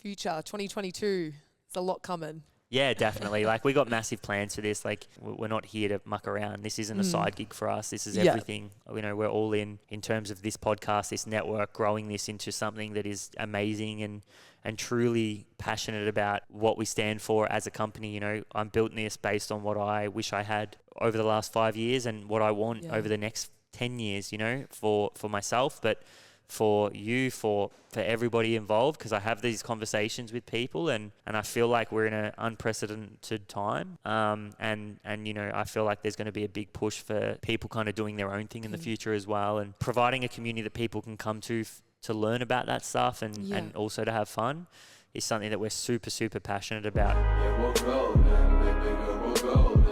Future 2022. There's a lot coming. Yeah, definitely. Like, we got massive plans for this. Like, we're not here to muck around. This isn't a side gig for us. This is everything. You know, we're all in terms of this podcast, this network, growing this into something that is amazing and truly passionate about what we stand for as a company. You know, I'm building this based on what I wish I had over the last 5 years and what I want over the next 10 years, you know, for myself, but for you, for everybody involved, because I have these conversations with people and I feel like we're in an unprecedented time. And you know, I feel like there's going to be a big push for people kind of doing their own thing in the future as well, and providing a community that people can come to learn about that stuff and also to have fun is something that we're super, super passionate about. Yeah, we'll golden, baby, we'll golden.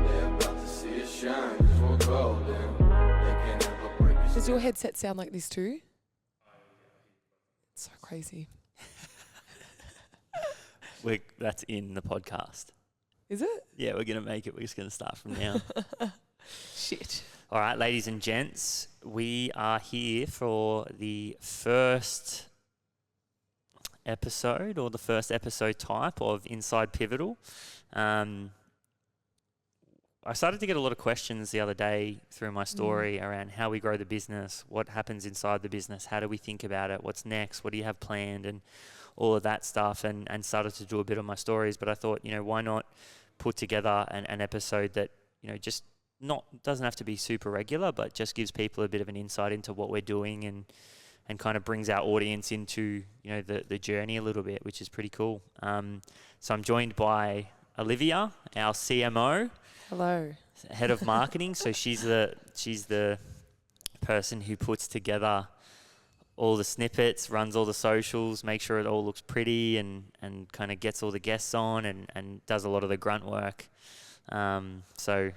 They're about to see us shine, 'cause we're golden. They can't ever break us. Does your headset sound like this too? It's so crazy. That's in the podcast. Is it? Yeah, we're going to make it. We're just going to start from now. Shit. All right, ladies and gents, we are here for the first episode, or the first episode type of Inside Pivotal. I started to get a lot of questions the other day through my story around how we grow the business, what happens inside the business, how do we think about it, what's next, what do you have planned, and all of that stuff, and started to do a bit of my stories. But I thought, you know, why not put together an episode that, you know, just doesn't have to be super regular, but just gives people a bit of an insight into what we're doing and kind of brings our audience into, you know, the journey a little bit, which is pretty cool. So I'm joined by Olivia, our CMO. Hello. Head of marketing. So she's the person who puts together all the snippets, runs all the socials, makes sure it all looks pretty and kind of gets all the guests on and does a lot of the grunt work. So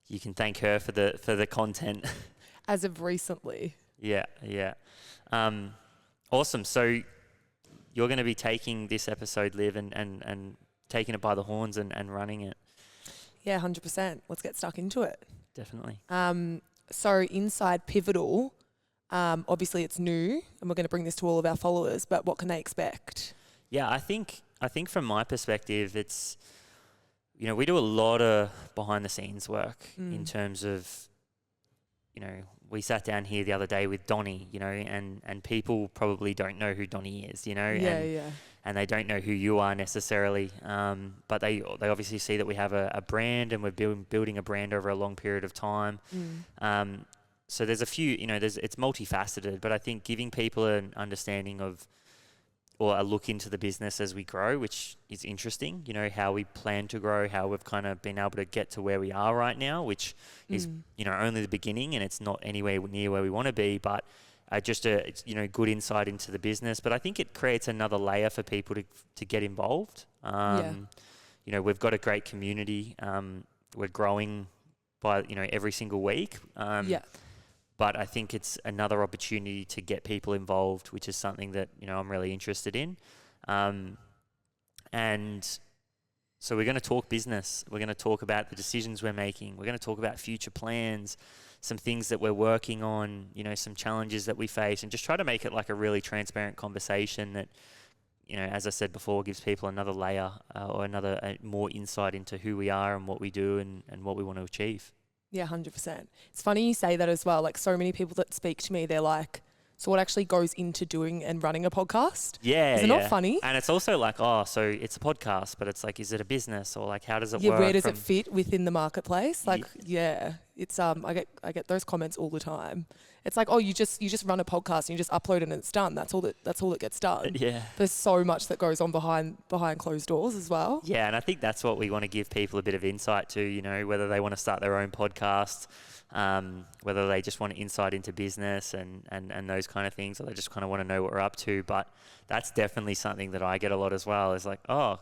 you can thank her for the content. As of recently. Yeah. Awesome. So you're going to be taking this episode, Liv, and taking it by the horns and running it. Yeah, 100%. Let's get stuck into it. Definitely. So Inside Pivotal, obviously it's new and we're going to bring this to all of our followers, but what can they expect? Yeah, I think from my perspective, it's, you know, we do a lot of behind the scenes work in terms of, you know, we sat down here the other day with Donnie, you know, and people probably don't know who Donnie is, you know, and they don't know who you are necessarily, but they obviously see that we have a brand and we're building a brand over a long period of time. So there's a few, you know, it's multifaceted, but I think giving people an understanding of, or a look into the business as we grow, which is interesting, you know, how we plan to grow, how we've kind of been able to get to where we are right now, which is, you know, only the beginning and it's not anywhere near where we want to be, but just a, you know, good insight into the business. But I think it creates another layer for people to get involved. You know, we've got a great community. We're growing by, you know, every single week. But I think it's another opportunity to get people involved, which is something that, you know, I'm really interested in. And so we're going to talk business. We're going to talk about the decisions we're making. We're going to talk about future plans, some things that we're working on, you know, some challenges that we face, and just try to make it like a really transparent conversation that, you know, as I said before, gives people another layer or more insight into who we are and what we do and what we want to achieve. Yeah, 100%. It's funny you say that as well. Like, so many people that speak to me, they're like, so what actually goes into doing and running a podcast? Yeah. Is it not funny? And it's also like, oh, so it's a podcast, but it's like, is it a business, or like, how does it work? Yeah, where does it fit within the marketplace? Like, it's I get those comments all the time. It's like, oh, you just run a podcast and you just upload it and it's done. That's all that gets done. Yeah. There's so much that goes on behind closed doors as well. Yeah, and I think that's what we want to give people a bit of insight to, you know, whether they want to start their own podcast, whether they just want insight into business and those kind of things, or they just kind of want to know what we're up to. But that's definitely something that I get a lot as well, is like, oh,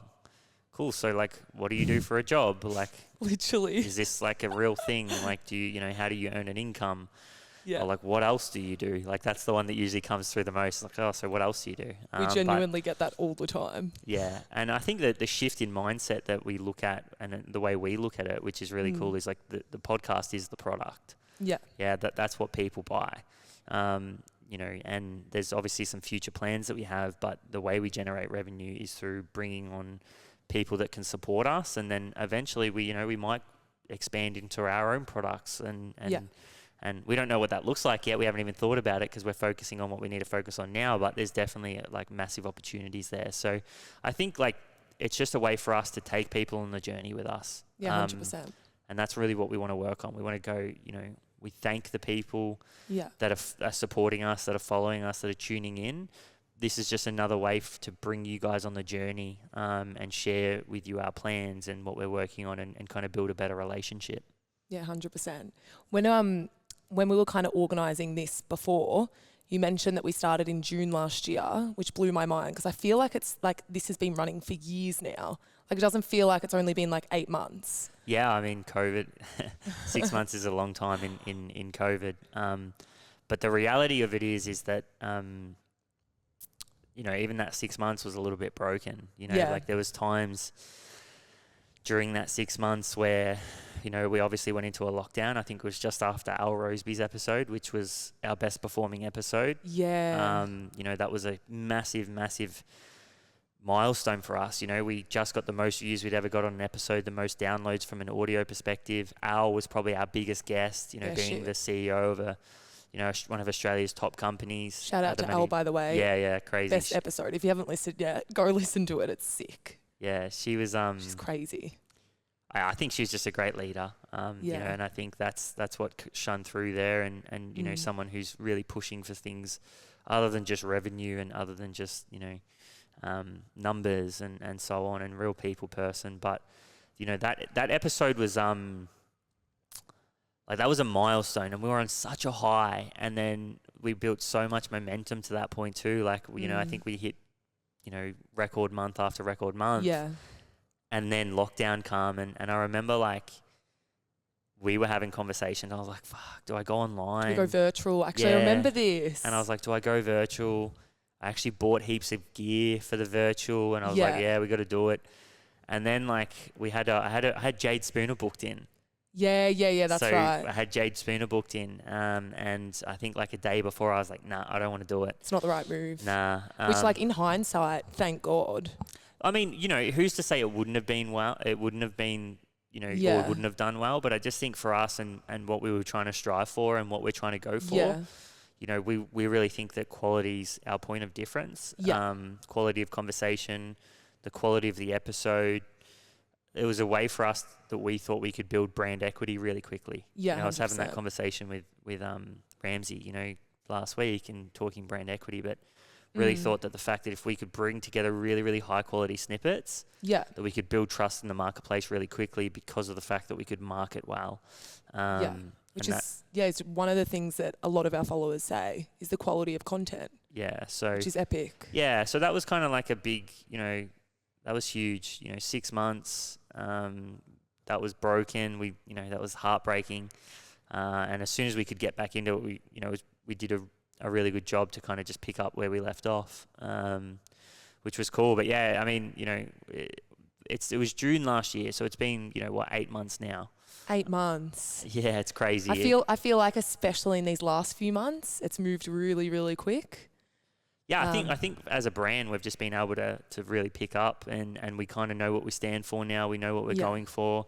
cool. So like, what do you do for a job? Like, literally, is this like a real thing? Like, how do you earn an income? Yeah. Or like, what else do you do? Like, that's the one that usually comes through the most. Like, oh, so what else do you do? We genuinely get that all the time. Yeah. And I think that the shift in mindset that we look at and the way we look at it, which is really cool, is like the podcast is the product. Yeah. Yeah, that's what people buy. you know, and there's obviously some future plans that we have, but the way we generate revenue is through bringing on people that can support us, and then eventually we might expand into our own products, and we don't know what that looks like yet. We haven't even thought about it because we're focusing on what we need to focus on now, but there's definitely like massive opportunities there. So I think like it's just a way for us to take people on the journey with us. Yeah, 100%. And that's really what we want to work on. We want to go, you know, we thank the people that are supporting us, that are following us, that are tuning in. This is just another way to bring you guys on the journey, and share with you our plans and what we're working on, and kind of build a better relationship. Yeah, 100%. When we were kind of organising this before, you mentioned that we started in June last year, which blew my mind because I feel like it's like this has been running for years now. Like it doesn't feel like it's only been like 8 months. Yeah, I mean, COVID, 6 months is a long time in COVID. But the reality of it is that, you know, even that 6 months was a little bit broken. You know, like there was times during that 6 months where, you know, we obviously went into a lockdown. I think it was just after Al Roseby's episode, which was our best performing episode. Yeah. You know, that was a massive, massive milestone for us. You know, we just got the most views we'd ever got on an episode, the most downloads from an audio perspective. Al was probably our biggest guest, you know, being the CEO of one of Australia's top companies. Shout out to Al, by the way. Yeah, crazy. Best episode. If you haven't listened yet, go listen to it. It's sick. Yeah, she was. She's crazy. I think she's just a great leader. You know, and I think that's what shone through there, and you know, someone who's really pushing for things other than just revenue and other than just, you know, numbers and so on, and real people person. But you know, that episode was like that was a milestone, and we were on such a high, and then we built so much momentum to that point too. Like, you know, I think we hit, you know, record month after record month. Yeah. And then lockdown come, and I remember like we were having conversations. I was like, fuck, do I go online? Do you go virtual? Actually, I remember this. And I was like, do I go virtual? I actually bought heaps of gear for the virtual, and I was like, yeah, we got to do it. And then like I had Jade Spooner booked in. Yeah, that's right. So I had Jade Spooner booked in, and I think like a day before I was like, nah, I don't want to do it. It's not the right move. Nah. Which like in hindsight, thank God. I mean, you know, who's to say it wouldn't have been well? It wouldn't have been, you know, or it wouldn't have done well. But I just think for us and what we were trying to strive for and what we're trying to go for, you know, we really think that quality's our point of difference. Yeah. Quality of conversation, the quality of the episode. It was a way for us that we thought we could build brand equity really quickly. Yeah, you know, I was having that 100%. conversation with Ramsey, you know, last week, and talking brand equity, but really thought that the fact that if we could bring together really, really high quality snippets, that we could build trust in the marketplace really quickly because of the fact that we could market well. Which is it's one of the things that a lot of our followers say is the quality of content. Yeah, so which is epic. Yeah, so that was kind of like a big, you know, that was huge. You know, 6 months. That was broken. That was heartbreaking. And as soon as we could get back into it, we did a really good job to kind of just pick up where we left off, which was cool. But yeah, I mean, you know, it was June last year, so it's been, 8 months now. 8 months. Yeah, it's crazy. I feel like especially in these last few months, it's moved really, really quick. Yeah, I think as a brand, we've just been able to really pick up, and we kind of know what we stand for now. We know what we're going for.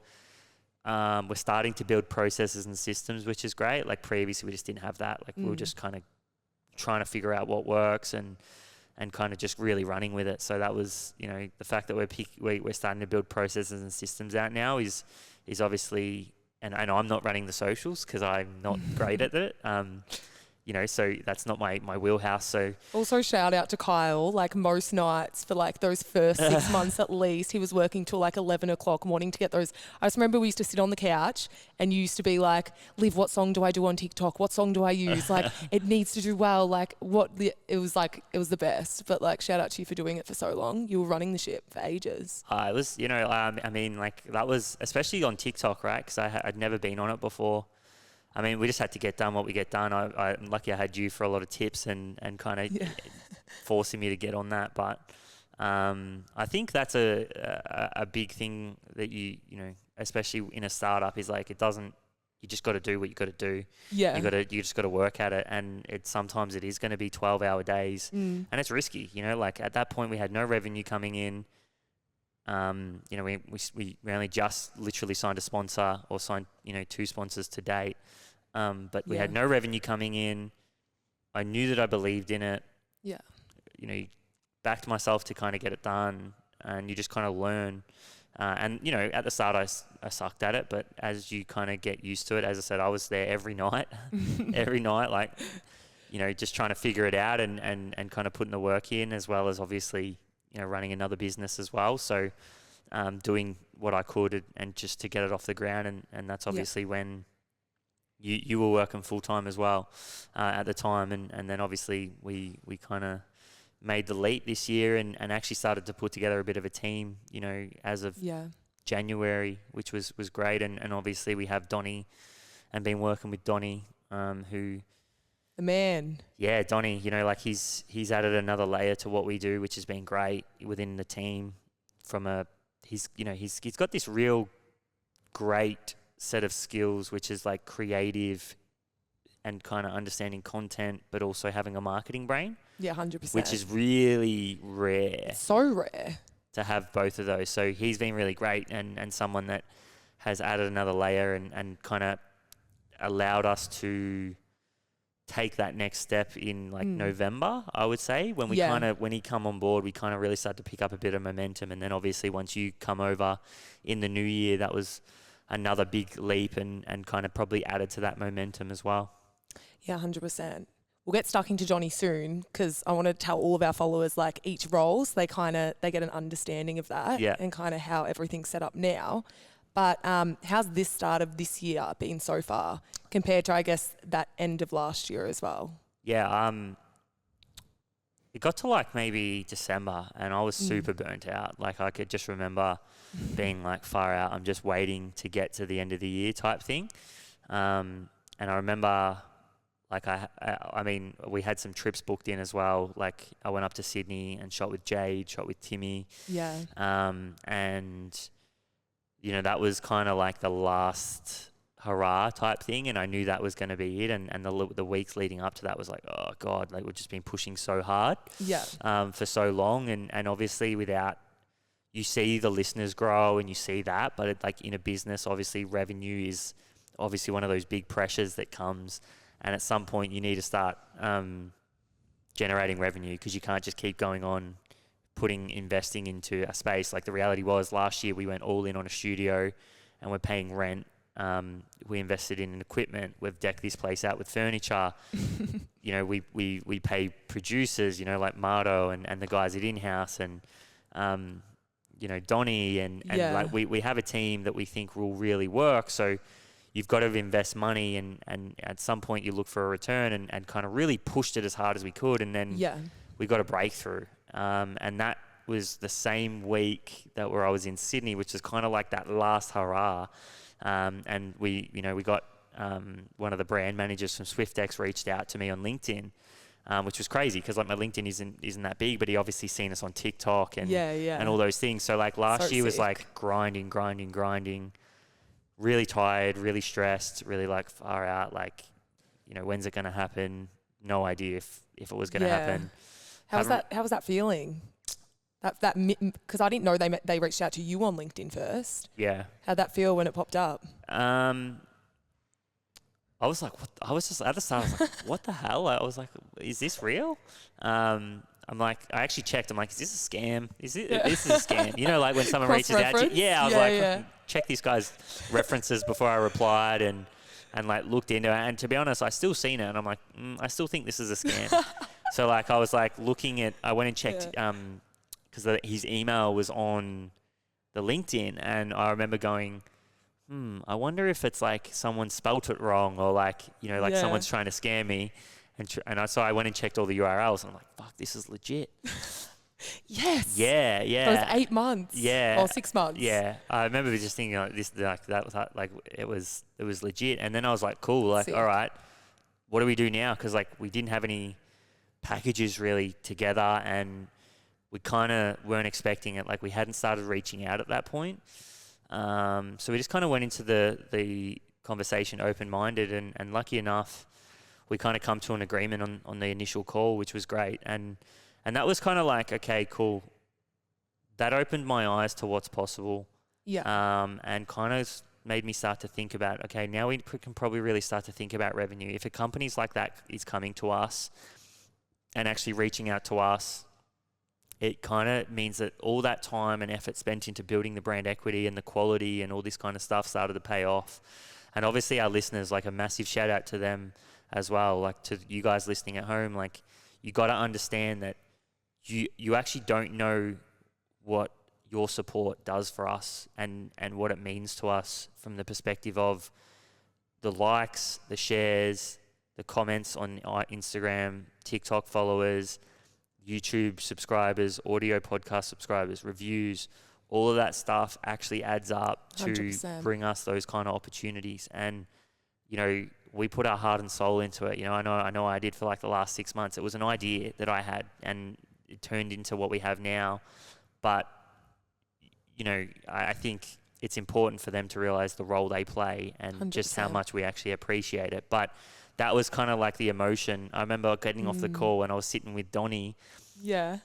We're starting to build processes and systems, which is great. Like previously, we just didn't have that. Like we were just kind of trying to figure out what works and kind of just really running with it. So that was, the fact that we're starting to build processes and systems out now is obviously, and I'm not running the socials because I'm not great at it. So that's not my wheelhouse. So also shout out to Kyle. Like most nights for like those first 6 months at least, he was working till like 11 o'clock morning to get those. I just remember we used to sit on the couch and you used to be like, Liv, what song do I do on TikTok? What song do I use? Like it needs to do well. Like it was the best. But like shout out to you for doing it for so long. You were running the ship for ages. It was, I mean, like that was especially on TikTok, right? Because I'd never been on it before. I mean, we just had to get done what we get done. I'm lucky I had you for a lot of tips and kind of forcing me to get on that. But I think that's a big thing that you especially in a startup is like you you just got to do what you got to do. Yeah. You just got to work at it, and sometimes it is going to be 12-hour days, and it's risky. You know, like at that point we had no revenue coming in. You know, we only just literally signed a sponsor, or signed 2 sponsors to date, but we had no revenue coming in. I knew that I believed in it. Yeah. You know, backed myself to kind of get it done, and you just kind of learn. And, you know, at the start I sucked at it, but as you kind of get used to it, as I said, I was there every night, like, you know, just trying to figure it out and kind of putting the work in, as well as obviously, you know, running another business as well. So doing what I could and just to get it off the ground. And that's obviously when you were working full time as well at the time. And then obviously we kind of made the leap this year and actually started to put together a bit of a team, you know, as of January, which was great. And obviously we have Donnie and been working with Donnie, who... The man. Yeah, Donnie, you know, like he's added another layer to what we do, which has been great within the team. He's got this real great set of skills, which is like creative and kind of understanding content, but also having a marketing brain. Yeah, 100%. Which is really rare. So rare. To have both of those. So he's been really great and someone that has added another layer and kind of allowed us to take that next step in like November, I would say. When when he come on board, we kind of really started to pick up a bit of momentum. And then obviously once you come over in the new year, that was another big leap and kind of probably added to that momentum as well. Yeah, 100%. We'll get stuck into Johnny soon because I want to tell all of our followers like each role, so they get an understanding of that and kind of how everything's set up now. But how's this start of this year been so far compared to, I guess, that end of last year as well? Yeah, it got to like maybe December and I was super burnt out. Like I could just remember being like far out. I'm just waiting to get to the end of the year type thing. And I remember... Like I mean, we had some trips booked in as well. Like I went up to Sydney and shot with Jade, shot with Timmy. Yeah. And you know, that was kind of like the last hurrah type thing, and I knew that was going to be it. And the weeks leading up to that was like, oh God, like we've just been pushing so hard. Yeah. For so long, and obviously without, you see the listeners grow and you see that, but like in a business, obviously revenue is obviously one of those big pressures that comes. And at some point, you need to start generating revenue because you can't just keep going on investing into a space. Like the reality was last year, we went all in on a studio and we're paying rent. We invested in equipment. We've decked this place out with furniture. You know, we pay producers, you know, like Marto and the guys at In-House and, you know, Donnie and like we have a team that we think will really work. So you've got to invest money and at some point you look for a return and kind of really pushed it as hard as we could. And then we got a breakthrough. And that was the same week where I was in Sydney, which is kind of like that last hurrah. And we got one of the brand managers from SwiftX reached out to me on LinkedIn, which was crazy because like my LinkedIn isn't that big, but he obviously seen us on TikTok and all those things. So like last year was like grinding, really tired, really stressed, really like far out. Like, you know, when's it going to happen? No idea if it was going to happen. How was that feeling? That because I didn't know they reached out to you on LinkedIn first. Yeah. How'd that feel when it popped up? I was like, I was just at the start. I was like, what the hell? I was like, is this real? I'm like, I actually checked. I'm like, is this a scam? This is a scam. You know, like when someone reaches out to you. Yeah, I was like, check this guy's references before I replied and like looked into it. And to be honest, I still seen it and I'm like, I still think this is a scam. So like I was like I went and checked because his email was on the LinkedIn and I remember going, I wonder if it's like someone spelt it wrong or like, you know, like someone's trying to scam me. So I went and checked all the URLs and I'm like, fuck, this is legit. Yes. Yeah. It was 8 months. Yeah. Or 6 months. Yeah. I remember just thinking like this, like that was like, it was legit. And then I was like, cool, like, all right, what do we do now? Cause like we didn't have any packages really together and we kind of weren't expecting it. Like we hadn't started reaching out at that point. So we just kind of went into the conversation open-minded, and lucky enough, we kind of come to an agreement on the initial call, which was great. And that was kind of like, okay, cool. That opened my eyes to what's possible. Yeah. And kind of made me start to think about, okay, now we can probably really start to think about revenue. If a company's like that is coming to us and actually reaching out to us, it kind of means that all that time and effort spent into building the brand equity and the quality and all this kind of stuff started to pay off. And obviously our listeners, like a massive shout out to them as well, like to you guys listening at home, like you got to understand that you actually don't know what your support does for us and what it means to us from the perspective of the likes, the shares, the comments on our Instagram, TikTok followers, YouTube subscribers, audio podcast subscribers, reviews, all of that stuff actually adds up to 100%. bring us those kind of opportunities. And, you know, we put our heart and soul into it. You know, I know I did for like the last 6 months. It was an idea that I had and it turned into what we have now. But, you know, I think it's important for them to realize the role they play and 100%. just how much we actually appreciate it. But that was kind of like the emotion. I remember getting off the call and I was sitting with Donnie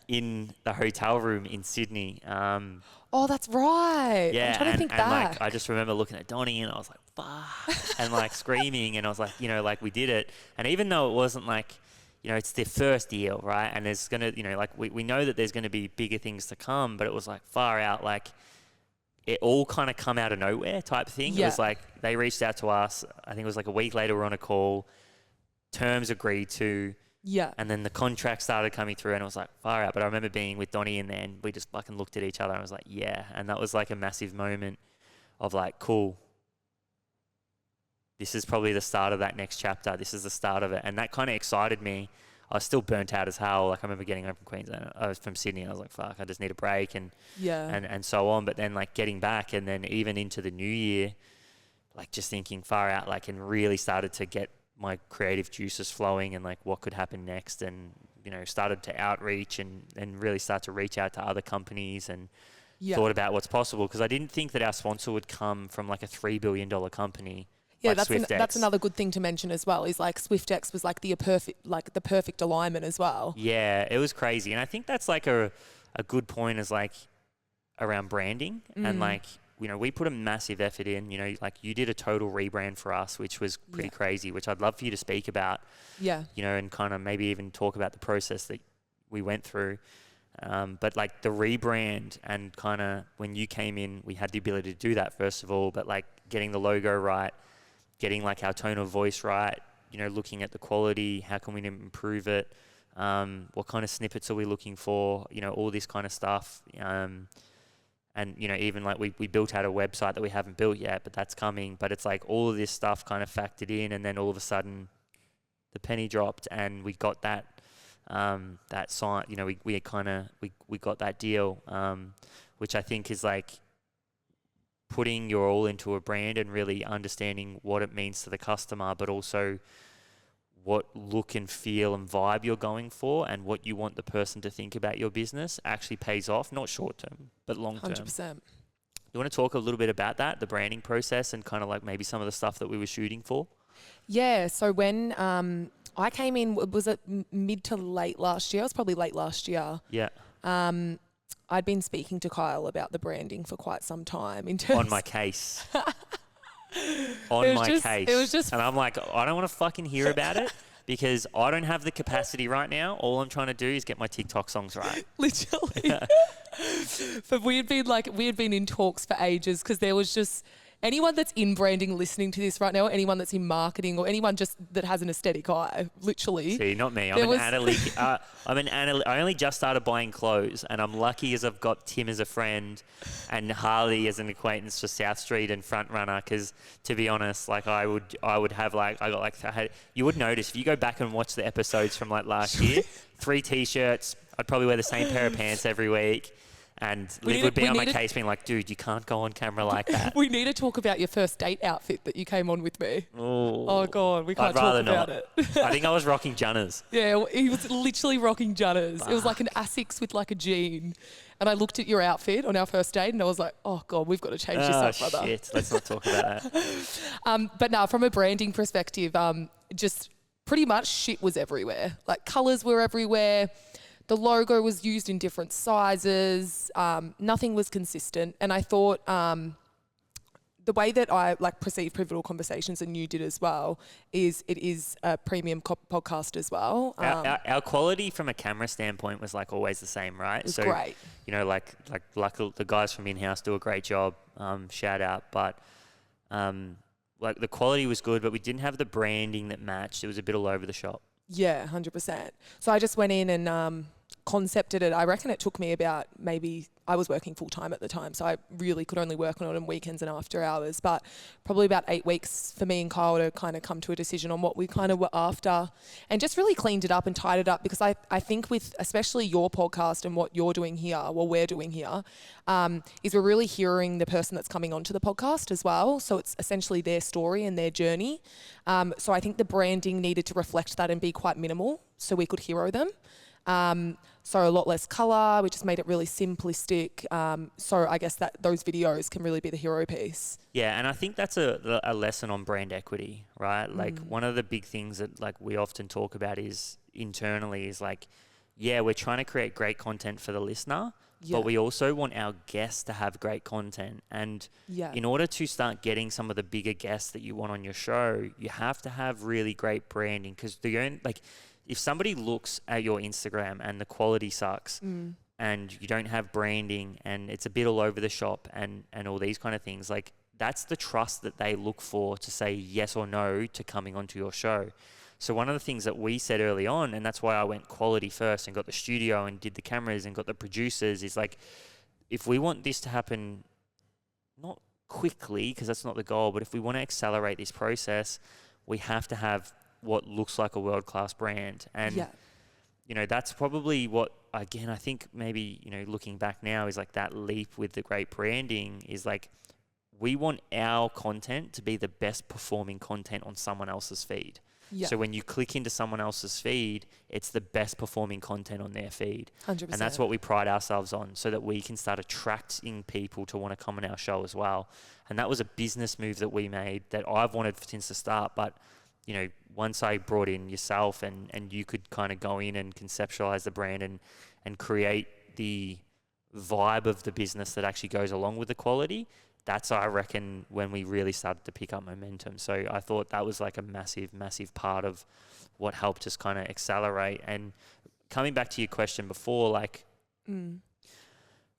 in the hotel room in Sydney. Oh, that's right. Yeah, I'm trying to think and back. like I just remember looking at Donnie and I was like, fuck, and like screaming, and I was like, you know, like we did it. And even though it wasn't like, you know, it's their first deal, right? And there's gonna, you know, like we know that there's gonna be bigger things to come, but it was like far out, like it all kind of come out of nowhere type thing. Yeah. It was like they reached out to us. I think it was like a week later we're on a call, terms agreed to. Yeah. And then the contract started coming through and it was like far out. But I remember being with Donnie in there and we just fucking looked at each other and I was like, yeah. And that was like a massive moment of like, cool. This is probably the start of that next chapter. This is the start of it. And that kind of excited me. I was still burnt out as hell. Like I remember getting home from Queensland. I was from Sydney and I was like, fuck, I just need a break and so on. But then like getting back and then even into the new year, like just thinking far out, like, and really started to get my creative juices flowing and like what could happen next, and you know started to outreach and really start to reach out to other companies and thought about what's possible, because I didn't think that our sponsor would come from like a $3 billion company. Yeah, like that's another good thing to mention as well, is like SwiftX was like the perfect alignment as well. Yeah, it was crazy. And I think that's like a good point, is like around branding and like, you know, we put a massive effort in, you know, like you did a total rebrand for us, which was pretty crazy, which I'd love for you to speak about, you know, and kind of maybe even talk about the process that we went through. But like the rebrand and kind of when you came in, we had the ability to do that first of all, but like getting the logo right, getting like our tone of voice right, you know, looking at the quality, how can we improve it? What kind of snippets are we looking for? You know, all this kind of stuff. And, you know, even like we built out a website that we haven't built yet, but that's coming. But it's like all of this stuff kind of factored in, and then all of a sudden the penny dropped and we got that sign, you know, we got that deal, which I think is like putting your all into a brand and really understanding what it means to the customer, but also what look and feel and vibe you're going for and what you want the person to think about your business actually pays off, not short term, but long term. 100%. You want to talk a little bit about that, the branding process, and kind of like maybe some of the stuff that we were shooting for? Yeah, so when I came in, was it mid to late last year? It was probably late last year. Yeah. I'd been speaking to Kyle about the branding for quite some time. In terms On my case. On my case. It was just... And I'm like, I don't want to fucking hear about it because I don't have the capacity right now. All I'm trying to do is get my TikTok songs right. Literally. But we had been in talks for ages, because there was just... Anyone that's in branding listening to this right now, or anyone that's in marketing, or anyone just that has an aesthetic eye, literally. See, not me. I only just started buying clothes, and I'm lucky as I've got Tim as a friend and Harley as an acquaintance for South Street and Front Runner, because to be honest, like I would have like, you would notice if you go back and watch the episodes from like last year, 3 T-shirts, I'd probably wear the same pair of pants every week. And We Liv need would to- be we on my need to- case being like, dude, you can't go on camera like that. We need to talk about your first date outfit that you came on with me. Oh, God, we can't I'd rather talk about not. it. I think I was rocking Junners. Yeah, he was literally rocking Junners. It was like an Asics with like a jean. And I looked at your outfit on our first date and I was like, oh, God, we've got to change this up, brother. Shit. Let's not talk about that. But no, from a branding perspective, just pretty much shit was everywhere. Like colours were everywhere. The logo was used in different sizes. Nothing was consistent. And I thought the way that I like perceive Pivotal Conversations, and you did as well, is it is a premium podcast as well. Our quality from a camera standpoint was like always the same, right? It was great. You know, like the guys from in-house do a great job. Shout out. But like the quality was good, but we didn't have the branding that matched. It was a bit all over the shop. Yeah, 100%. So I just went in and concepted it. I reckon it took me about I was working full time at the time, so I really could only work on it on weekends and after hours, but probably about 8 weeks for me and Kyle to kind of come to a decision on what we kind of were after, and just really cleaned it up and tied it up, because I think with especially your podcast and what you're doing here, what we're doing here, is we're really hearing the person that's coming onto the podcast as well. So it's essentially their story and their journey. So I think the branding needed to reflect that and be quite minimal so we could hero them. So a lot less colour, we just made it really simplistic. So I guess that those videos can really be the hero piece. Yeah, and I think that's a lesson on brand equity, right? Like one of the big things that like we often talk about is internally is like, yeah, we're trying to create great content for the listener, but we also want our guests to have great content. And in order to start getting some of the bigger guests that you want on your show, you have to have really great branding, because if somebody looks at your Instagram and the quality sucks and you don't have branding and it's a bit all over the shop and all these kind of things, like that's the trust that they look for to say yes or no to coming onto your show. So one of the things that we said early on, and that's why I went quality first and got the studio and did the cameras and got the producers, is like, if we want this to happen, not quickly, because that's not the goal, but if we want to accelerate this process, we have to have what looks like a world-class brand. And, you know, that's probably what, again, I think maybe, you know, looking back now is like that leap with the great branding is like, we want our content to be the best performing content on someone else's feed. So when you click into someone else's feed, it's the best performing content on their feed. 100%. And that's what we pride ourselves on, so that we can start attracting people to want to come on our show as well. And that was a business move that we made that I've wanted since the start. But, you know, once I brought in yourself and you could kind of go in and conceptualize the brand and create the vibe of the business that actually goes along with the quality, that's, I reckon, when we really started to pick up momentum. So I thought that was like a massive, massive part of what helped us kind of accelerate. And coming back to your question before, like, you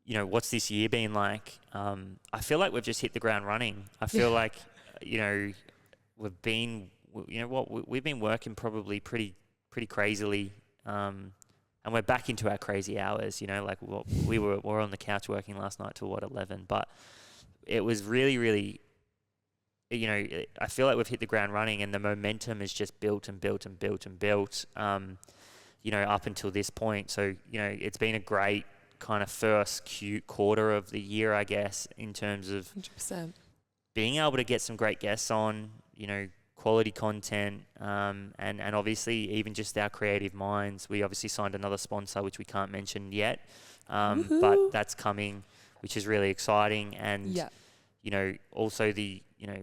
know, what's this year been like? I feel like we've just hit the ground running. I feel like, you know, we've been working probably pretty crazily. And we're back into our crazy hours, you know, like we were on the couch working last night till 11, but it was really, really, you know, I feel like we've hit the ground running and the momentum is just built and built and built and built, you know, up until this point. So, you know, it's been a great kind of first quarter of the year, I guess, in terms of 100%. being able to get some great guests on, you know, quality content, and obviously even just our creative minds. We obviously signed another sponsor, which we can't mention yet, but that's coming, which is really exciting. And, you know, also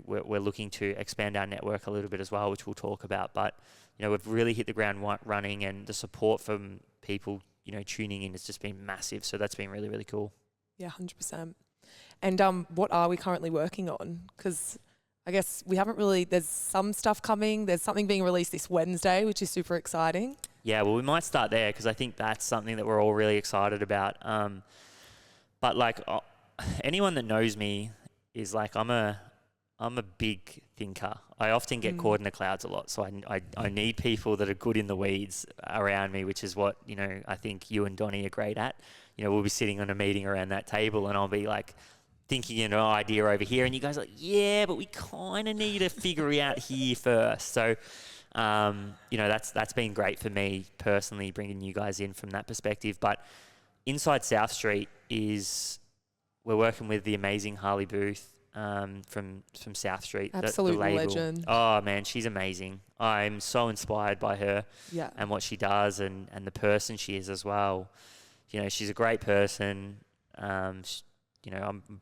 we're looking to expand our network a little bit as well, which we'll talk about. But, you know, we've really hit the ground running, and the support from people, you know, tuning in has just been massive. So that's been really, really cool. Yeah, 100%. And what are we currently working on? Because I guess we haven't really, there's some stuff coming. There's something being released this Wednesday, which is super exciting. Yeah, well, we might start there because I think that's something that we're all really excited about. But like anyone that knows me is like, I'm a big thinker. I often get caught in the clouds a lot. So I need people that are good in the weeds around me, which is what, you know, I think you and Donnie are great at. You know, we'll be sitting on a meeting around that table and I'll be like thinking an idea over here and you guys are like, yeah, but we kind of need to figure it out here first. So, you know, that's been great for me personally, bringing you guys in from that perspective. But Inside South Street we're working with the amazing Harley Booth from South Street. Absolute the label. legend. Oh man, she's amazing. I'm so inspired by her Yeah. and what she does and the person she is as well. You know, she's a great person.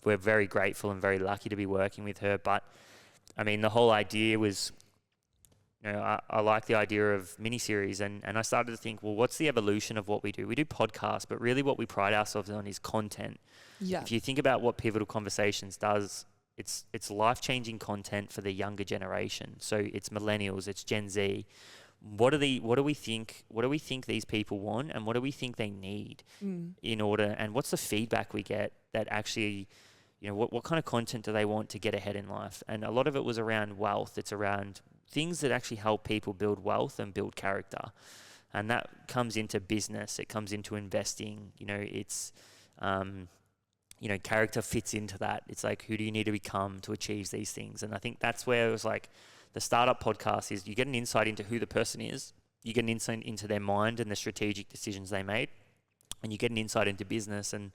We're very grateful and very lucky to be working with her. But I mean, the whole idea was, I like the idea of miniseries, and I started to think, well, what's the evolution of what we do? We do podcasts, but really what we pride ourselves on is content. Yeah. If you think about what Pivotal Conversations does, it's life-changing content for the younger generation. So it's millennials, it's Gen Z. What do we think these people want, and what do we think they need in order, and what's the feedback we get that actually, what kind of content do they want to get ahead in life? And a lot of it was around wealth. It's around things that actually help people build wealth and build character. And that comes into business. It comes into investing. Character fits into that. It's like, who do you need to become to achieve these things? And I think that's where it was like, the startup podcast is you get an insight into who the person is, you get an insight into their mind and the strategic decisions they made, and you get an insight into business, and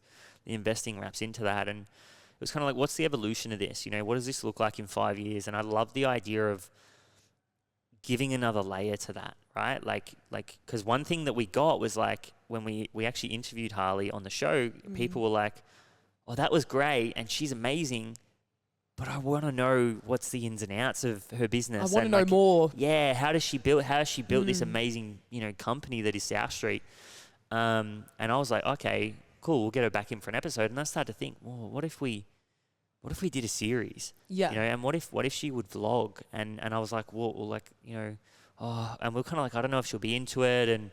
the investing wraps into that. And it was kind of like, what's the evolution of this? What does this look like in 5 years? And I love the idea of giving another layer to that, right? Like, because one thing that we got was like, when we actually interviewed Harley on the show, people were like, oh, that was great, and she's amazing, but I want to know what's the ins and outs of her business. I want to know more. Yeah, how has she built this amazing, company that is South Street? And I was like, okay, cool, we'll get her back in for an episode. And I started to think, well, what if we did a series? Yeah. And what if she would vlog? And I was like, and we're kind of like, I don't know if she'll be into it. And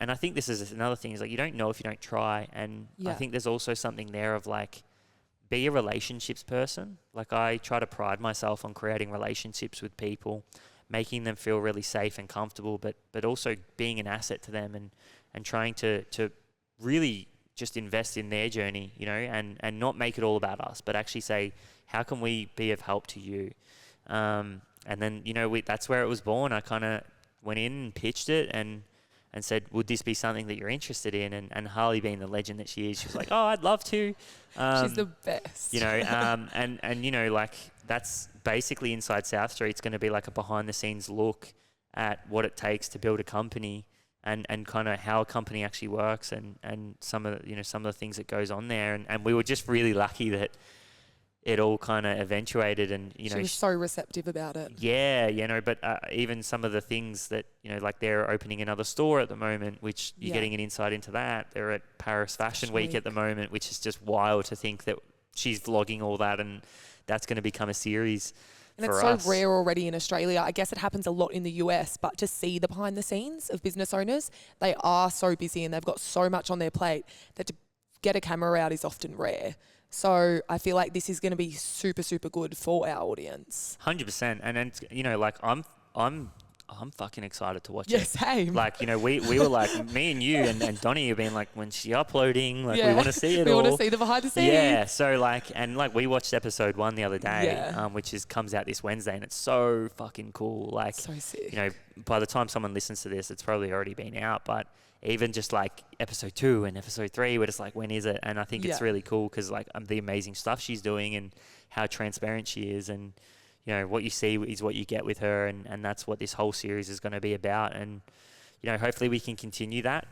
I think this is another thing, is like, you don't know if you don't try. And I think there's also something there of like, be a relationships person. Like, I try to pride myself on creating relationships with people, making them feel really safe and comfortable, but also being an asset to them and trying to really just invest in their journey, and not make it all about us, but actually say, how can we be of help to you? And then, that's where it was born. I kind of went in and pitched it and said, would this be something that you're interested in? And Harley, being the legend that she is, she was like, oh, I'd love to. She's the best. Like, that's basically Inside South Street. It's going to be like a behind the scenes look at what it takes to build a company and kind of how a company actually works and some of the things that goes on there. And we were just really lucky that it all kind of eventuated, and she was so receptive about it. But even some of the things that like, they're opening another store at the moment, which you're getting an insight into that. They're at Paris Fashion Week at the moment, which is just wild to think that she's vlogging all that, and that's going to become a series. And it's so rare already in Australia. I guess it happens a lot in the US, but to see the behind the scenes of business owners, they are so busy and they've got so much on their plate that to get a camera out is often rare. So I feel like this is going to be super, super good for our audience. 100%. And then, like, I'm fucking excited to watch it. Yeah, same. Like, we were like, me and you and Donnie have been like, when she uploading, like, we want to see it all. We want to see the behind the scenes. Yeah. So like, we watched episode 1 the other day, which comes out this Wednesday, and it's so fucking cool. Like, so sick. By the time someone listens to this, it's probably already been out, but even just like episode 2 and episode 3, we're just like, when is it? And I think it's really cool because like, the amazing stuff she's doing and how transparent she is, and what you see is what you get with her, and that's what this whole series is going to be about. And hopefully we can continue that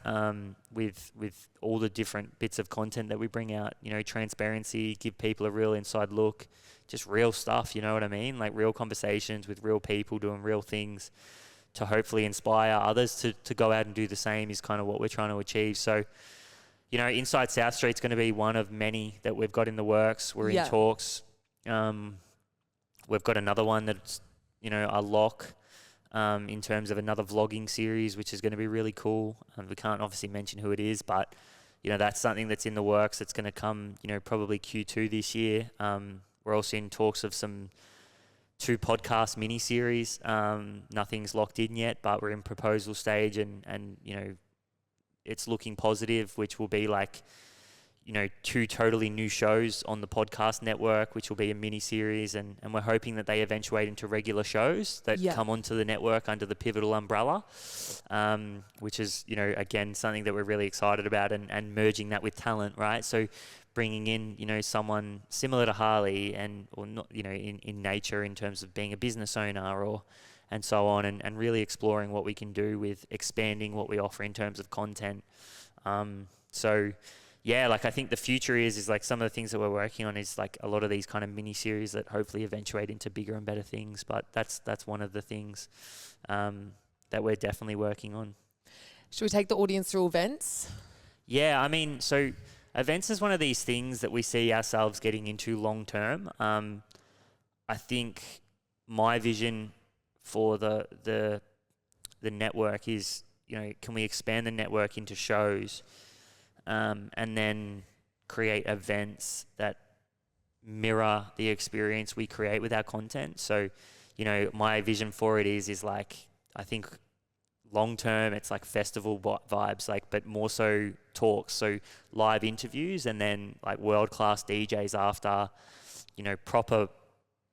with all the different bits of content that we bring out. Transparency, give people a real inside look, just real stuff. You know what I mean? Like, real conversations with real people doing real things, to hopefully inspire others to go out and do the same, is kind of what we're trying to achieve. So, Inside South Street's going to be one of many that we've got in the works. We're in talks. We've got another one that's, a lock in terms of another vlogging series, which is going to be really cool. We can't obviously mention who it is, but, that's something that's in the works. It's going to come, probably Q2 this year. We're also in talks of 2 podcast mini-series. Nothing's locked in yet, but we're in proposal stage, and it's looking positive, which will be like, 2 totally new shows on the podcast network, which will be a mini series, and we're hoping that they eventuate into regular shows that come onto the network under the Pivotal umbrella, which is, again, something that we're really excited about, and merging that with talent, right? So bringing in, someone similar to Harley or not, in nature in terms of being a business owner and so on, and really exploring what we can do with expanding what we offer in terms of content. So yeah, like I think the future is like some of the things that we're working on is like a lot of these kind of mini series that hopefully eventuate into bigger and better things. But that's one of the things that we're definitely working on. Should we take the audience through events? Yeah, I mean, so events is one of these things that we see ourselves getting into long term. I think my vision for the network is, can we expand the network into shows, and then create events that mirror the experience we create with our content. So, my vision for it is like, I think long term it's like festival vibes, like, but more so talks, so live interviews, and then like world-class DJs after, proper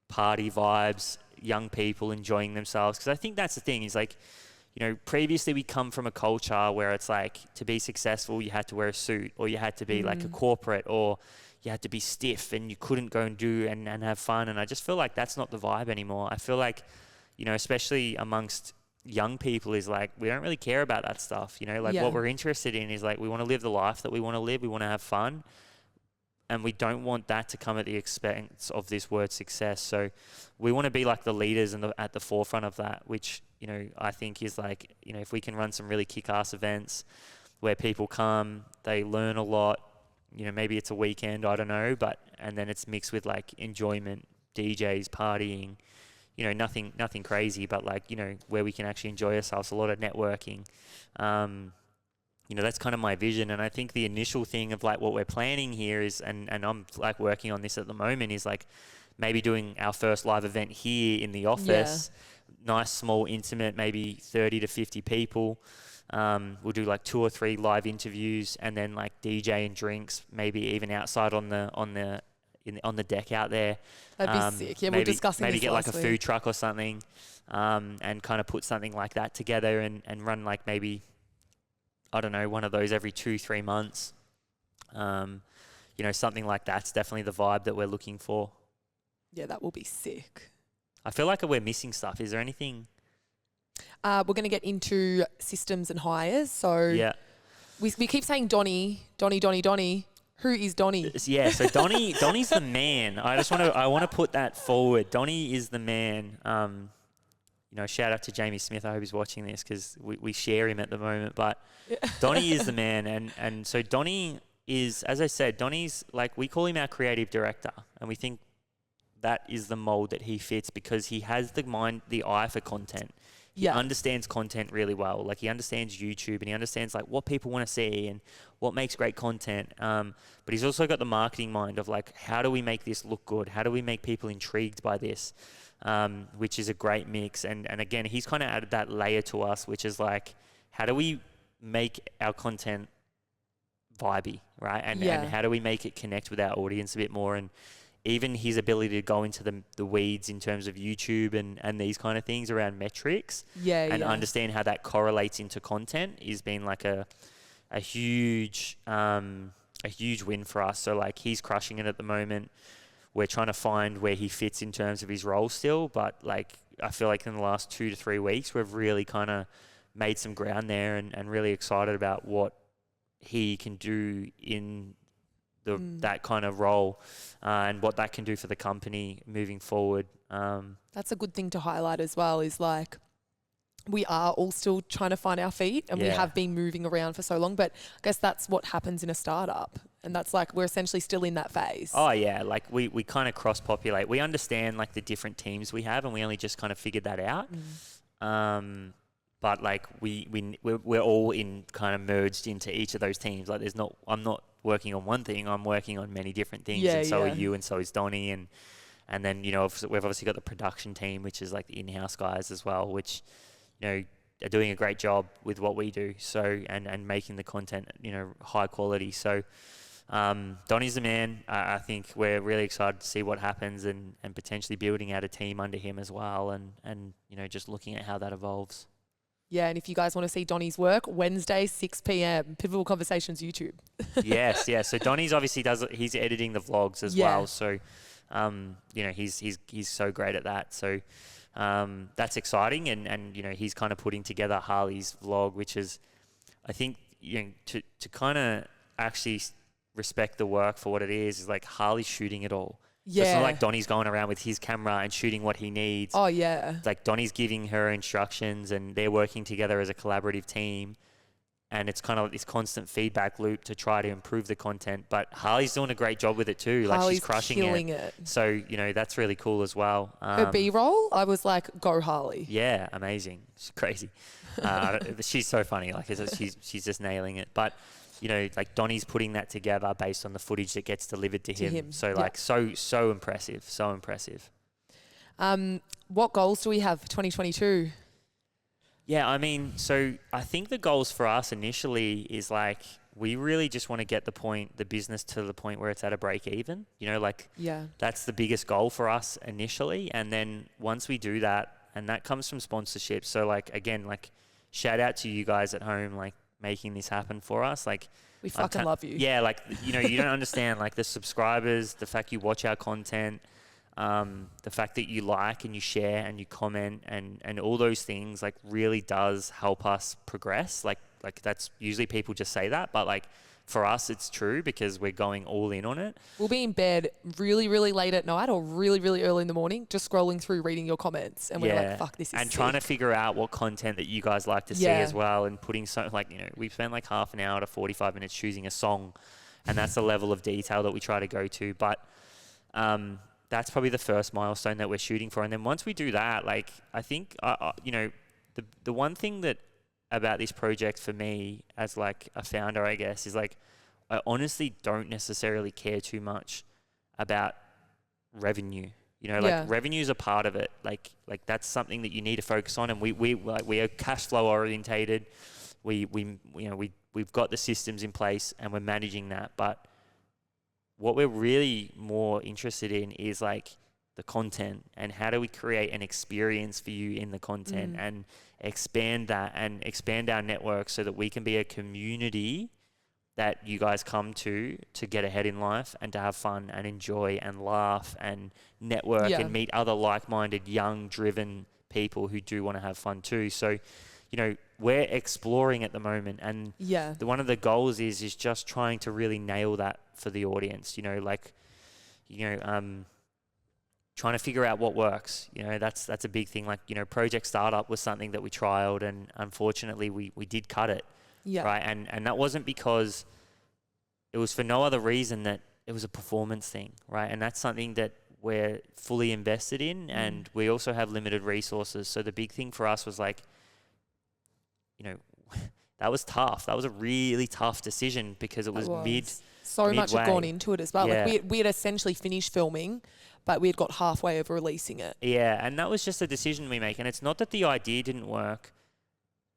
party vibes, young people enjoying themselves. Because I think that's the thing is like, previously we come from a culture where it's like, to be successful you had to wear a suit, or you had to be like a corporate, or you had to be stiff, and you couldn't go and do and have fun. And I just feel like that's not the vibe anymore. I feel like, especially amongst young people, is like, we don't really care about that stuff. What we're interested in is like, we want to live the life that we want to live. We want to have fun. And we don't want that to come at the expense of this word success. So we want to be like the leaders and at the forefront of that, which, I think is like, if we can run some really kick-ass events where people come, they learn a lot, maybe it's a weekend, I don't know, and then it's mixed with like enjoyment, DJs, partying, nothing crazy, but like, where we can actually enjoy ourselves, a lot of networking. That's kind of my vision. And I think the initial thing of like what we're planning here is, and I'm like working on this at the moment, is like maybe doing our first live event here in the office, nice, small, intimate, maybe 30 to 50 people. We'll do like 2 or 3 live interviews, and then like DJ and drinks, maybe even outside on the deck out there. That'd be sick. Yeah, we're discussing maybe this get like last a week. food truck or something, and kind of put something like that together and run like maybe, I don't know, one of those every 2-3 months. Something like that's definitely the vibe that we're looking for. Yeah, that will be sick. I feel like we're missing stuff. Is there anything? We're going to get into systems and hires. So Yeah. we keep saying Donnie. Who is Donnie? Yeah, so Donnie's the man. I want to put that forward. Donnie is the man. Shout out to Jamie Smith. I hope he's watching this, because we share him at the moment. But Donnie is the man. And so Donnie is, as I said, Donnie's like, we call him our creative director. And we think that is the mold that he fits, because he has the eye for content. He understands content really well. Like, he understands YouTube, and he understands like what people want to see and what makes great content. But he's also got the marketing mind of like, how do we make this look good? How do we make people intrigued by this? Which is a great mix. And again, he's kind of added that layer to us, which is like, how do we make our content vibey, right? And how do we make it connect with our audience a bit more? And even his ability to go into the weeds in terms of YouTube and these kind of things around metrics, and understand how that correlates into content, is been like a huge win for us. So like, he's crushing it at the moment. We're trying to find where he fits in terms of his role still, but like, I feel like in the last 2 to 3 weeks, we've really kind of made some ground there, and really excited about what he can do in that kind of role, and what that can do for the company moving forward. That's a good thing to highlight as well, is like, we are all still trying to find our feet, and we have been moving around for so long, but I guess that's what happens in a startup. And that's like, we're essentially still in that phase. Oh yeah, like we kind of cross-populate. We understand like the different teams we have, and we only just kind of figured that out. But like we're all in kind of merged into each of those teams. Like, I'm not working on one thing. I'm working on many different things, and so are you, and so is Donnie, and then we've obviously got the production team, which is like the in-house guys as well, which are doing a great job with what we do. So and making the content high quality. So Donnie's the man. I think we're really excited to see what happens and potentially building out a team under him as well, and just looking at how that evolves. Yeah, and if you guys want to see Donnie's work, Wednesday, 6 p.m, Pivotal Conversations YouTube. Yes. So Donnie's obviously he's editing the vlogs as well. So, he's so great at that. So, that's exciting. And he's kind of putting together Harley's vlog, which is, I think, to kind of actually respect the work for what it is like Harley's shooting it all. Yeah. So it's not like Donnie's going around with his camera and shooting what he needs. Oh, yeah. It's like Donnie's giving her instructions and they're working together as a collaborative team. And it's kind of this constant feedback loop to try to improve the content. But Harley's doing a great job with it too. Like Harley's she's crushing killing it. So, that's really cool as well. Her B-roll, I was like, go Harley. Yeah, amazing. She's crazy. She's so funny. Like she's just nailing it. But, like Donnie's putting that together based on the footage that gets delivered to him. So like so impressive. So impressive. What goals do we have for 2022? Yeah, I mean, so I think the goals for us initially is like we really just want to get the business to the point where it's at a break even. That's the biggest goal for us initially. And then once we do that, and that comes from sponsorship. So like, again, like shout out to you guys at home, like making this happen for us. Like we fucking love you. Yeah, like, you don't understand like the subscribers, the fact you watch our content, the fact that you like and you share and you comment and all those things like really does help us progress. Like that's usually people just say that, but like for us it's true because we're going all in on it. We'll be in bed really, really late at night or really, really early in the morning, just scrolling through, reading your comments, and we're like, fuck, this is and sick. trying to figure out what content that you guys like to see as well, and putting we spend like half an hour to 45 minutes choosing a song, and that's the level of detail that we try to go to. But that's probably the first milestone that we're shooting for. And then once we do that, like I think, the one thing that about this project for me as like a founder, I guess, is like I honestly don't necessarily care too much about revenue. Revenue is a part of it. Like that's something that you need to focus on. And we are cash flow orientated. We've got the systems in place and we're managing that. But what we're really more interested in is like the content and how do we create an experience for you in the content and expand that and expand our network so that we can be a community that you guys come to get ahead in life and to have fun and enjoy and laugh and network and meet other like-minded, young, driven people who do want to have fun too. So, we're exploring at the moment, and one of the goals is just trying to really nail that for the audience. Trying to figure out what works. That's a big thing. Like, Project Startup was something that we trialed, and unfortunately we did cut it. Yeah. Right. And that wasn't because it was for no other reason that it was a performance thing. Right. And that's something that we're fully invested in, and we also have limited resources. So the big thing for us was like, that was tough. That was a really tough decision because it was so much had gone into it as well. Yeah. Like we had essentially finished filming, but we had got halfway over releasing it. Yeah, and that was just a decision we make. And it's not that the idea didn't work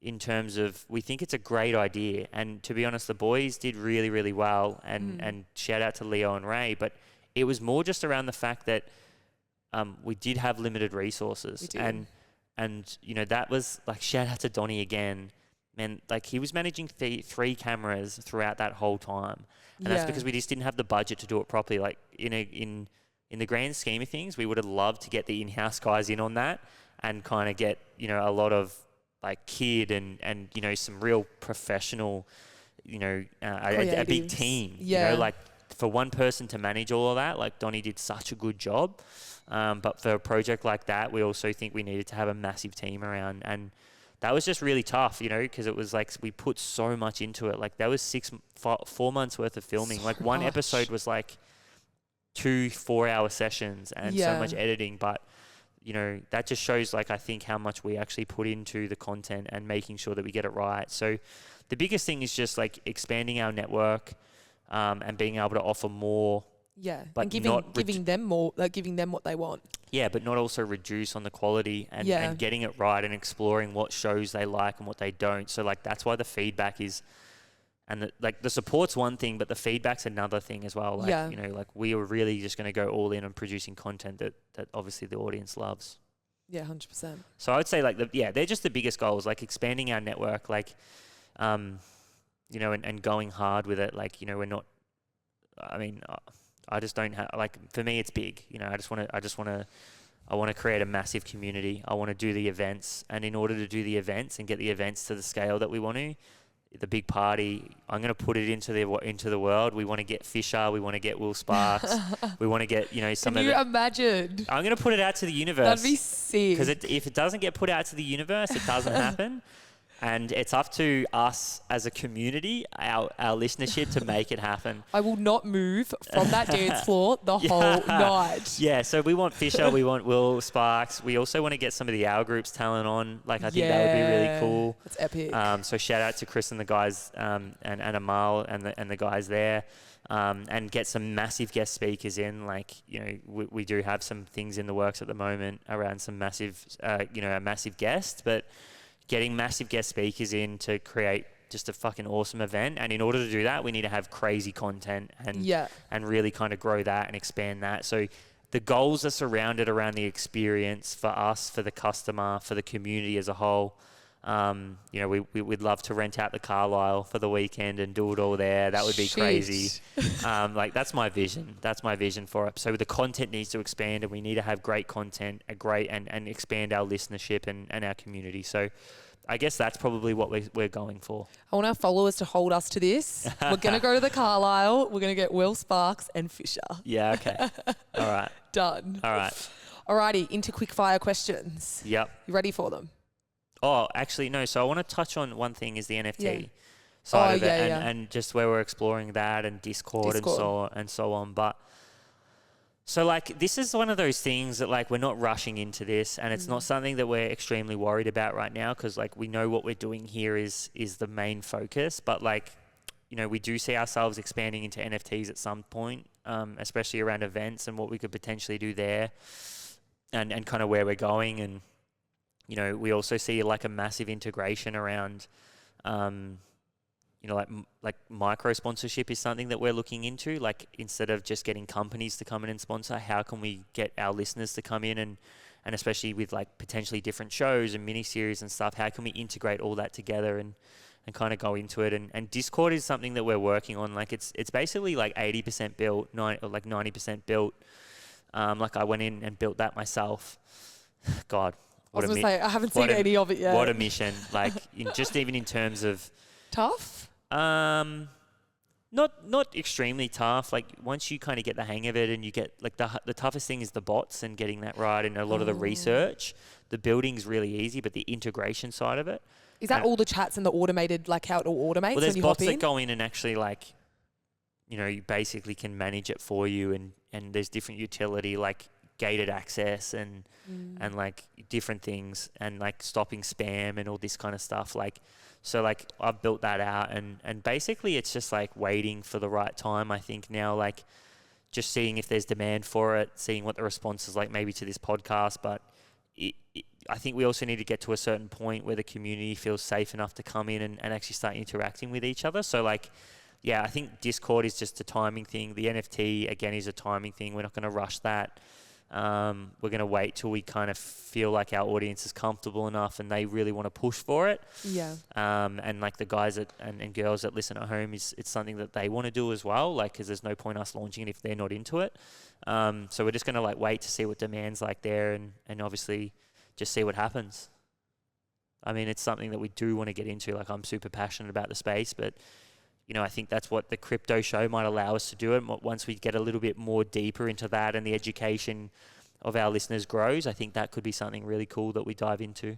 in terms of, we think it's a great idea. And to be honest, the boys did really, really well. And shout out to Leo and Ray. But it was more just around the fact that we did have limited resources. We did. And that was like, shout out to Donnie again. Man, like he was managing three cameras throughout that whole time. And that's because we just didn't have the budget to do it properly. Like in the grand scheme of things, we would have loved to get the in-house guys in on that and kind of get, a lot of like kid and some real professional, a big team. Like for one person to manage all of that, like Donnie did such a good job. But for a project like that, we also think we needed to have a massive team around, and that was just really tough, because it was like we put so much into it. Like that was 4 months worth of filming. Like one episode was like 2 4-hour sessions and so much editing. But that just shows like I think how much we actually put into the content and making sure that we get it right. So the biggest thing is just like expanding our network and being able to offer more. Yeah, but and giving them more, like giving them what they want. Yeah, but not also reduce on the quality and getting it right and exploring what shows they like and what they don't. So like that's why the feedback is and the support's one thing, but the feedback's another thing as well. Like, Yeah. you know, like we were really just going to go all in on producing content that obviously the audience loves. Yeah, 100%. So I would say like they're just the biggest goals, like expanding our network, like, you know, and going hard with it. Like, you know, we're not, I mean, I just don't have, like, for me, it's big, you know, I want to create a massive community. I want to do the events, and in order to do the events and get the events to the scale that we want to, the big party, I'm going to put it into the world. We want to get Fisher. We want to get Will Sparks. We want to get, you know, some Can of you the... imagine? I'm going to put it out to the universe. That'd be sick. Because if it doesn't get put out to the universe, it doesn't happen. And it's up to us as a community, our listenership, to make it happen. I will not move from that dance floor the whole night. Yeah, so we want Fisher, we want Will Sparks. We also want to get some of the Our Group's talent on. Like, I think that would be really cool. That's epic. So shout out to Chris and the guys, and Amal and the guys there. And get some massive guest speakers in. Like, you know, we do have some things in the works at the moment around some massive, you know, a massive guest, but getting massive guest speakers in to create just a fucking awesome event. And in order to do that, we need to have crazy content and really kind of grow that and expand that. So the goals are surrounded around the experience for us, for the customer, for the community as a whole. You know, we'd love to rent out the Carlisle for the weekend and do it all there. That would be crazy. Like, that's my vision. That's my vision for it. So the content needs to expand, and we need to have great content, and expand our listenership and our community. So I guess that's probably what we're going for. I want our followers to hold us to this. We're going to go to the Carlisle. We're going to get Will Sparks and Fisher. Yeah, okay. All right. Done. All right. Alrighty, into quickfire questions. Yep. You ready for them? Oh, actually, no. So I want to touch on one thing, is the NFT side of it, and just where we're exploring that, and Discord. and so on. But so, like, this is one of those things that, like, we're not rushing into this, and it's not something that we're extremely worried about right now, because, like, we know what we're doing here is the main focus. But, like, you know, we do see ourselves expanding into NFTs at some point, especially around events and what we could potentially do there, and kind of where we're going. And you know, we also see like a massive integration around, you know, like micro sponsorship is something that we're looking into. Like, instead of just getting companies to come in and sponsor, how can we get our listeners to come in and especially with like potentially different shows and mini series and stuff, how can we integrate all that together and kind of go into it? And Discord is something that we're working on. Like, it's basically like 80% built, or like 90% built. Like, I went in and built that myself. God. I was going to say, I haven't seen any of it yet. What a mission. Like, just even in terms of... Tough? Not extremely tough. Like, once you kind of get the hang of it, and you get, like, the toughest thing is the bots and getting that right, and a lot of the research. The building's really easy, but the integration side of it... Is that all the chats and the automated, like how it all automates? Well, there's when you bots hop in? that go in and actually, like, you know, you basically can manage it for you, and there's different utility, like gated access and like different things, and like stopping spam and all this kind of stuff. Like, so like I've built that out, and basically it's just like waiting for the right time. I think now, like, just seeing if there's demand for it, seeing what the response is like maybe to this podcast. But I think we also need to get to a certain point where the community feels safe enough to come in and actually start interacting with each other. So like, yeah, I think Discord is just a timing thing. The NFT, again, is a timing thing. We're not going to rush that. We're going to wait till we kind of feel like our audience is comfortable enough and they really want to push for it. Yeah. And like the guys and girls that listen at home, it's something that they want to do as well. Like, because there's no point us launching it if they're not into it. So we're just going to like wait to see what demand's like there, and obviously just see what happens. I mean, it's something that we do want to get into. Like, I'm super passionate about the space, but you know, I think that's what the crypto show might allow us to do. And once we get a little bit more deeper into that and the education of our listeners grows, I think that could be something really cool that we dive into.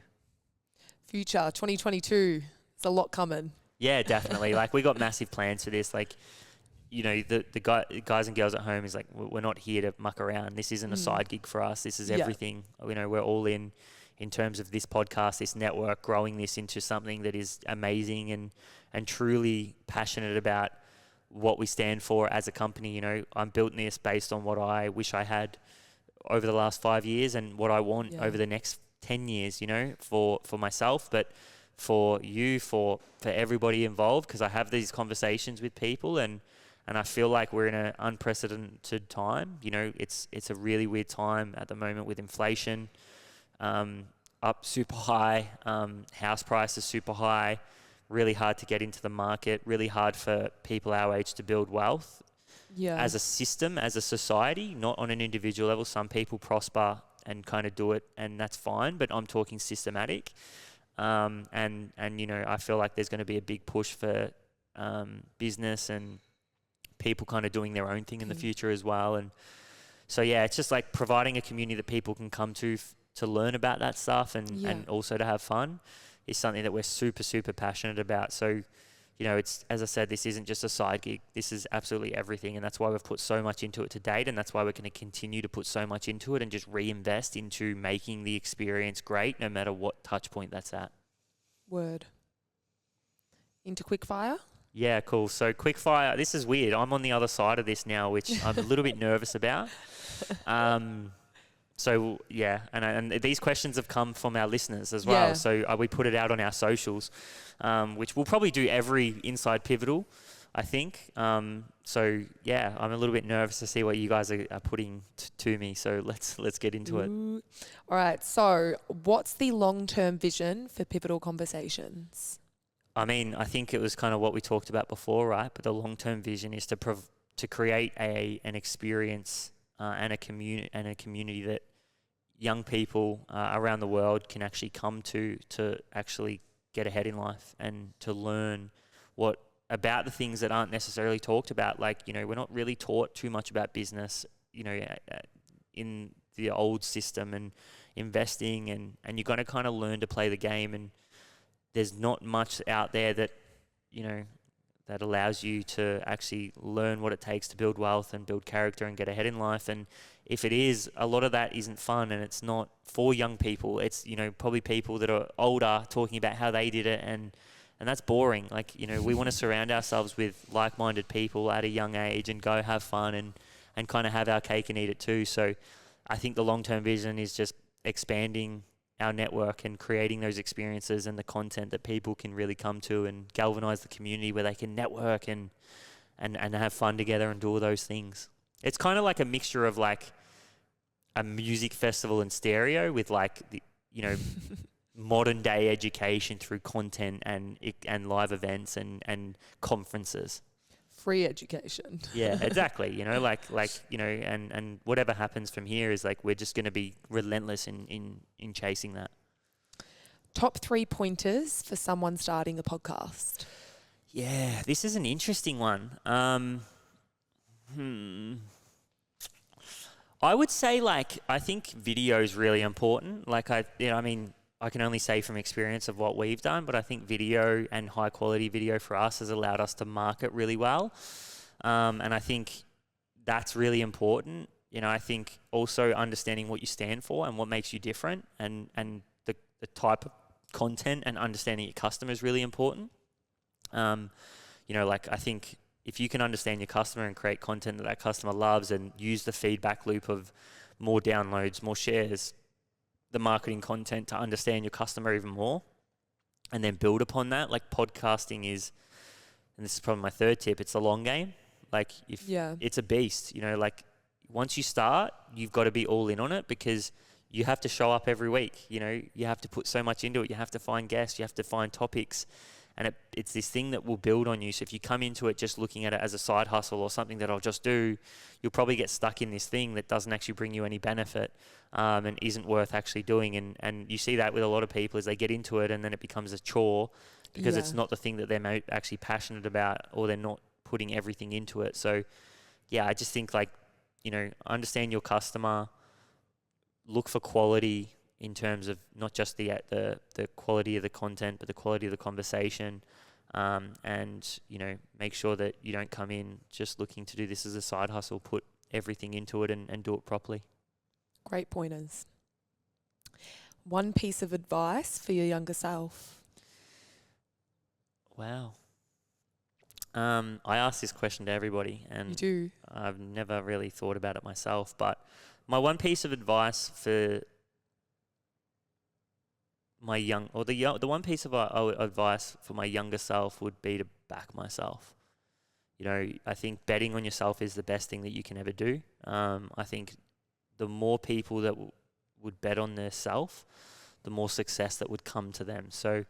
Future 2022, there's a lot coming. Yeah, definitely. Like, we got massive plans for this. Like, you know, the guys and girls at home is like, we're not here to muck around. This isn't a side gig for us. This is everything. You know, we're all in terms of this podcast, this network, growing this into something that is amazing and truly passionate about what we stand for as a company. You know, I'm building this based on what I wish I had over the last 5 years and what I want over the next 10 years, you know, for myself. But for you, for everybody involved, because I have these conversations with people, and I feel like we're in an unprecedented time. You know, it's a really weird time at the moment with inflation up super high, house prices super high, really hard to get into the market, really hard for people our age to build wealth. Yeah. As a system, as a society, not on an individual level. Some people prosper and kind of do it, and that's fine, but I'm talking systematic. And you know, I feel like there's going to be a big push for business and people kind of doing their own thing in the future as well. And so, yeah, it's just like providing a community that people can come to learn about that stuff and also to have fun is something that we're super, super passionate about. So, you know, it's, as I said, this isn't just a side gig. This is absolutely everything. And that's why we've put so much into it to date. And that's why we're going to continue to put so much into it and just reinvest into making the experience great, no matter what touch point that's at. Word. Into Quickfire? Yeah, cool. So Quickfire, this is weird. I'm on the other side of this now, which I'm a little bit nervous about. So yeah, and these questions have come from our listeners as well. Yeah. So we put it out on our socials, which we'll probably do every Inside Pivotal, I think. So yeah, I'm a little bit nervous to see what you guys are putting to me. So let's get into it. All right. So what's the long-term vision for Pivotal Conversations? I mean, I think it was kind of what we talked about before, right? But the long-term vision is to create an experience and a community that young people around the world can actually come to actually get ahead in life and to learn what about the things that aren't necessarily talked about. Like, you know, we're not really taught too much about business, you know, in the old system and investing, and you're going to kind of learn to play the game. And there's not much out there that, you know, that allows you to actually learn what it takes to build wealth and build character and get ahead in life. And if it is, a lot of that isn't fun, and it's not for young people. It's, you know, probably people that are older talking about how they did it, and that's boring. Like, you know, we want to surround ourselves with like-minded people at a young age and go have fun and kind of have our cake and eat it too. So I think the long-term vision is just expanding our network and creating those experiences and the content that people can really come to, and galvanize the community where they can network and have fun together and do all those things. It's kind of like a mixture of like a music festival in stereo with like the, you know, modern day education through content and live events and conferences. Free education. Yeah, exactly. You know, like you know, and whatever happens from here is like we're just going to be relentless in chasing that. Top 3 pointers for someone starting a podcast. Yeah, this is an interesting one. I would say, like, I think video is really important. Like, I can only say from experience of what we've done, but I think video and high quality video for us has allowed us to market really well. And I think that's really important. You know, I think also understanding what you stand for and what makes you different, and the type of content and understanding your customer is really important. You know, like, I think if you can understand your customer and create content that customer loves and use the feedback loop of more downloads, more shares, the marketing content to understand your customer even more, and then build upon that. Like, podcasting is, and this is probably my third tip, it's a long game. Like, it's a beast, you know, like once you start, you've got to be all in on it, because you have to show up every week. You know, you have to put so much into it. You have to find guests, you have to find topics, and it's this thing that will build on you. So if you come into it just looking at it as a side hustle or something that I'll just do, you'll probably get stuck in this thing that doesn't actually bring you any benefit, and isn't worth actually doing. And you see that with a lot of people as they get into it, and then it becomes a chore because it's not the thing that they're actually passionate about, or they're not putting everything into it. So yeah, I just think, like, you know, understand your customer, look for quality in terms of not just the quality of the content, but the quality of the conversation, and, you know, make sure that you don't come in just looking to do this as a side hustle. Put everything into it and do it properly. Great pointers. One piece of advice for your younger self. Wow. I ask this question to everybody, and you do. I've never really thought about it myself, but my one piece of advice for the one piece of advice for my younger self would be to back myself. You know, I think betting on yourself is the best thing that you can ever do. I think the more people that would bet on their self, the more success that would come to them. So,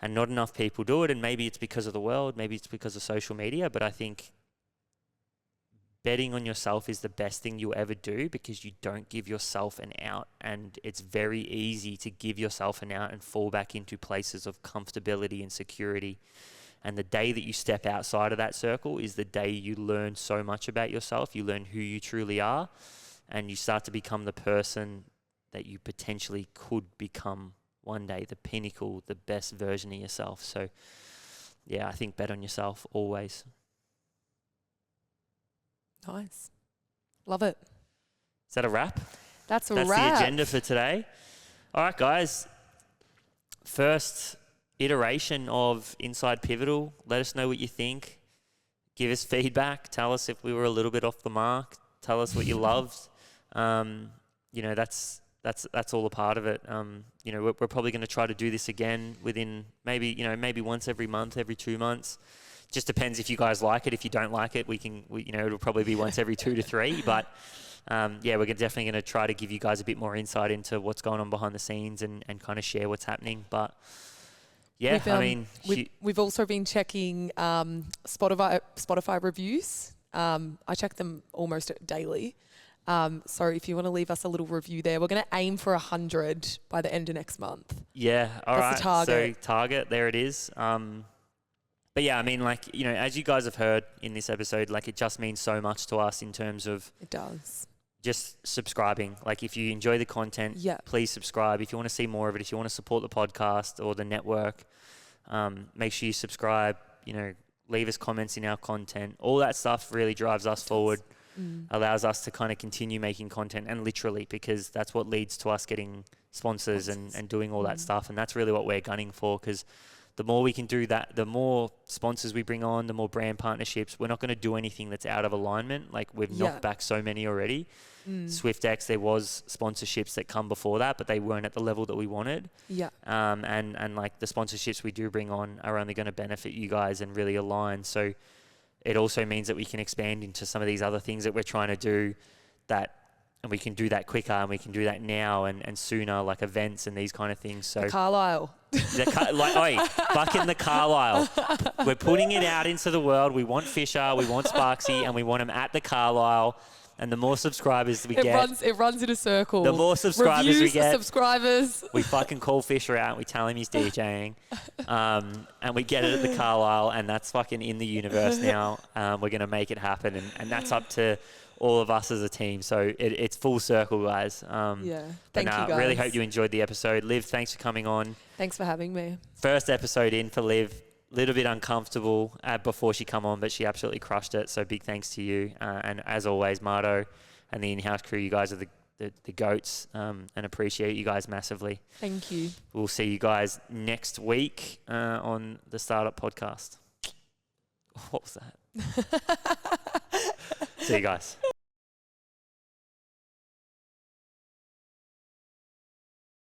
and not enough people do it, and maybe it's because of the world, maybe it's because of social media, but I think betting on yourself is the best thing you'll ever do, because you don't give yourself an out, and it's very easy to give yourself an out and fall back into places of comfortability and security. And the day that you step outside of that circle is the day you learn so much about yourself. You learn who you truly are, and you start to become the person that you potentially could become one day, the pinnacle, the best version of yourself. So, yeah, I think bet on yourself always. Nice. Love it. Is that a wrap? That's the agenda for today. All right, guys. First iteration of Inside Pivotal. Let us know what you think. Give us feedback. Tell us if we were a little bit off the mark. Tell us what you loved. You know, that's all a part of it. You know, we're probably going to try to do this again within maybe once every month, every 2 months. Just depends if you guys like it. If you don't like it, it'll probably be once every 2 to 3. But yeah, we're definitely going to try to give you guys a bit more insight into what's going on behind the scenes and kind of share what's happening. But yeah, we've also been checking Spotify reviews. I check them almost daily. So if you want to leave us a little review there, we're going to aim for 100 by the end of next month. Yeah, all right. That's the target. So target, there it is. But yeah, I mean, like, you know, as you guys have heard in this episode, like, it just means so much to us in terms of it does. Just subscribing. Like, if you enjoy the content, please subscribe. If you want to see more of it, if you want to support the podcast or the network, make sure you subscribe. You know, leave us comments in our content. All that stuff really drives us forward. Allows us to kind of continue making content, and literally, because that's what leads to us getting sponsors and doing all that stuff. And that's really what we're gunning for, because the more we can do that, the more sponsors we bring on, the more brand partnerships. We're not going to do anything that's out of alignment. Like, we've knocked back so many already. SwiftX, there was sponsorships that come before that, but they weren't at the level that we wanted. And like, the sponsorships we do bring on are only going to benefit you guys and really align. So it also means that we can expand into some of these other things that we're trying to do, and we can do that quicker, and we can do that now and sooner, like events and these kind of things. So Carlisle. Fucking the Carlisle. We're putting it out into the world. We want Fisher, we want Sparksy, and we want them at the Carlisle. And the more subscribers we get, it runs in a circle. The more subscribers we get, subscribers. We fucking call Fisher out. And we tell him he's DJing, and we get it at the Carlisle, and that's fucking in the universe now. We're gonna make it happen, and that's up to all of us as a team. So it's full circle, guys. Thank you, guys. Really hope you enjoyed the episode. Liv, thanks for coming on. Thanks for having me. First episode in for Liv. Little bit uncomfortable before she come on, but she absolutely crushed it. So big thanks to you. And as always, Marto and the in-house crew, you guys are the goats, and appreciate you guys massively. Thank you. We'll see you guys next week on the Startup Podcast. What was that? See you guys.